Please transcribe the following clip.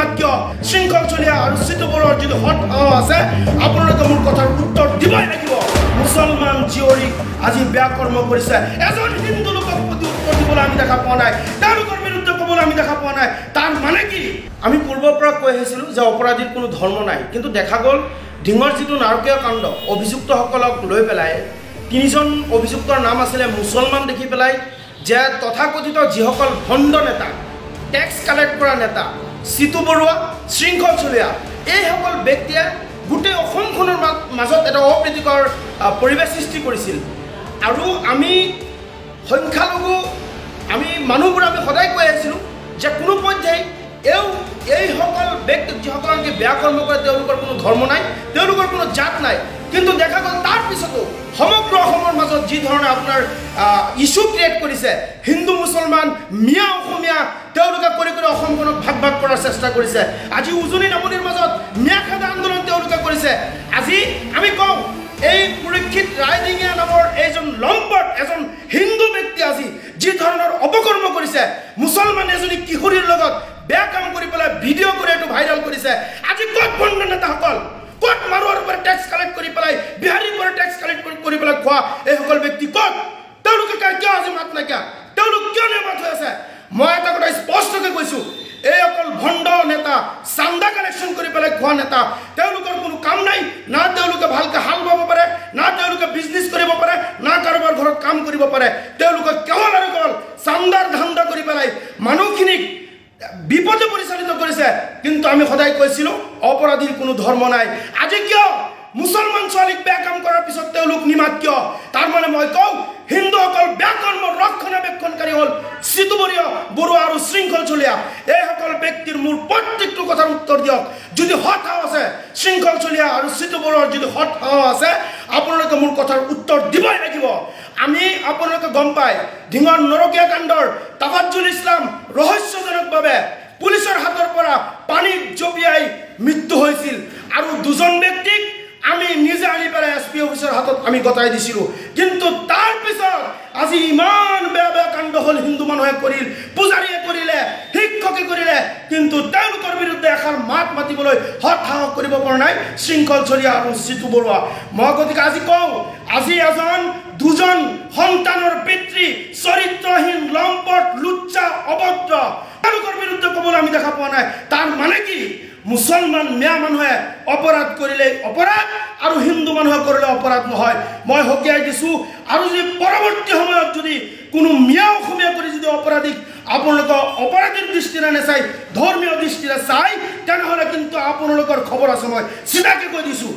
নিমাত কিয় শৃংখল চলিয়া আৰু চিতু বৰুৱাৰ যদি হট আছে আপোনালোকে মোৰ কথাৰ উত্তৰ দিবই লাগিব মুছলমান জীয়ৰীক আজি বেয়া কৰ্ম কৰিছে এজন হিন্দু লোকক প্ৰতি উত্তৰ দিবলৈ আমি দেখা পোৱা নাই তেওঁলোকৰ বিৰুদ্ধে ক'বলৈ আমি দেখা পোৱা নাই তাৰ মানে কি আমি পূৰ্বৰ পৰা কৈ আহিছিলোঁ যে অপৰাধীৰ কোনো ধৰ্ম নাই কিন্তু দেখা গ'ল ডিঙৰ যিটো নাৰকীয় কাণ্ড অভিযুক্তসকলক লৈ পেলাই তিনিজন অভিযুক্তৰ নাম আছিলে মুছলমান দেখি পেলাই যে তথাকথিত যিসকল ভণ্ড নেতা টেক্স কালেক্ট কৰা নেতা চিতু বৰুৱা শৃংখল চলিয়া এইসকল ব্যক্তিয়ে গোটেই অসমখনৰ মাজত এটা অপ্ৰীতিকৰ পৰিৱেশ সৃষ্টি কৰিছিল আৰু আমি সংখ্যালঘু আমি মানুহবোৰ আমি সদায় কৈ আহিছিলোঁ যে কোনো পৰ্যায় এইসকল ব্যক্তি যিসকল নেকি বেয়া কৰ্ম কৰে তেওঁলোকৰ কোনো ধৰ্ম নাই তেওঁলোকৰ কোনো জাত নাই কিন্তু দেখা গ'ল তাৰ পিছতো সমগ্ৰ অসমৰ মাজত যি ধৰণে আপোনাৰ ইছ্যু ক্ৰিয়েট কৰিছে হিন্দু মুছলমান মিয়া অসমীয়া তেওঁলোকে কৰি কৰি অসমখনক ভাগ ভাগ কৰাৰ চেষ্টা কৰিছে আজি উজনি নামনিৰ মাজত মিয়াখাদা আন্দোলন তেওঁলোকে কৰিছে আজি আমি কওঁ এই পৰীক্ষিত ৰায়ডিঙীয়া নামৰ এইজন লম্পট এজন হিন্দু ব্যক্তি আজি যি ধৰণৰ অপকৰ্ম কৰিছে মুছলমান এজনী কিশোৰীৰ লগত বেয়া কাম কৰি পেলাই ভিডিঅ' কৰি এইটো ভাইৰেল কৰিছে আজি ক'ত ভণ্ড নেতাসকল ক'ত মাৰোৱাৰ পৰা টেক্স কালেক্ট কৰি পেলাই বিহাৰীৰ পৰা টেক্স কালেক্ট কৰি পেলাই খোৱা এইসকল ব্যক্তি ক'ত তেওঁলোকে কিয় আজি মাত নাইকিয়া তেওঁলোক কিয় নিৰ্মাত হৈ আছে মই এটা কথা স্পষ্টকৈ কৈছোঁ এই অকল ভণ্ড নেতা চান্দা কালেকশ্যন কৰি পেলাই খোৱা নেতা তেওঁলোকৰ কোনো কাম নাই না তেওঁলোকে ভালকৈ হাল বাব পাৰে না তেওঁলোকে বিজনেছ কৰিব পাৰে না কাৰোবাৰ ঘৰত কাম কৰিব পাৰে তেওঁলোকে কেৱল আৰু কেৱল চান্দাৰ ধান্দা কৰি পেলাই মানুহখিনিক বিপদে পৰিচালিত কৰিছে কিন্তু আমি সদায় কৈছিলোঁ অপৰাধীৰ কোনো ধৰ্ম নাই আজি কিয় মুছলমান ছোৱালীক বেয়া কাম কৰাৰ পিছত তেওঁলোক নিমাত কিয় তাৰ মানে মই কওঁ হিন্দুসকল বেয়া কৰ্মৰ ৰক্ষণাবেক্ষণকাৰী হ'ল চিতু বৰুৱা আৰু শৃংখল চলিয়া এইসকল ব্যক্তিৰ মোৰ প্ৰত্যেকটো কথাৰ উত্তৰ দিয়ক যদি হট আছে শৃংখল চলিয়া আৰু চিতু বৰুৱাৰ যদি হট আছে আপোনালোকে মোৰ কথাৰ উত্তৰ দিবই লাগিব আমি আপোনালোকে গম পায় ধিঙৰ নৰকীয়া কাণ্ডৰ তাফাজ্জুল ইছলাম ৰহস্যজনকভাৱে পুলিচৰ হাতৰ পৰা পানীত জঁপিয়াই মৃত্যু হৈছিল আৰু দুজন ব্যক্তিক আমি নিজে আনি পেলাই এছ পি অফিচৰ হাতত আমি গতাই দিছিলোঁ কিন্তু তাৰ পিছত আজি ইমান বেয়া বেয়া কাণ্ড হ'ল হিন্দু মানুহে কৰিল পূজাৰীয়ে কৰিলে শিক্ষকে কৰিলে কিন্তু তেওঁলোকৰ বিৰুদ্ধে এষাৰ মাত মাতিবলৈ সাহস কৰিব পৰা নাই শৃংখল চলিয়া আৰু চিতু বৰুৱা মই গতিকে আজি কওঁ আজি দুজন সন্তানৰ পিতৃ চৰিত্ৰহীন লম্পট লুচ্চা অভদ্ৰ তেওঁলোকৰ বিৰুদ্ধে ক'বলৈ আমি দেখা পোৱা নাই তাৰ মানে কি মুছলমান মিয়া মানুহে অপৰাধ কৰিলে অপৰাধ আৰু হিন্দু মানুহে কৰিলে অপৰাধ নহয় মই হকিয়াই দিছোঁ আৰু যদি পৰৱৰ্তী সময়ত যদি কোনো মিয়া অসমীয়া কৰি যদি অপৰাধীক আপোনালোকৰ অপৰাধীৰ দৃষ্টিৰে নাচাই ধৰ্মীয় দৃষ্টিৰে চাই তেনেহ'লে কিন্তু আপোনালোকৰ খবৰ আছে মই চিধাকৈ কৈ দিছোঁ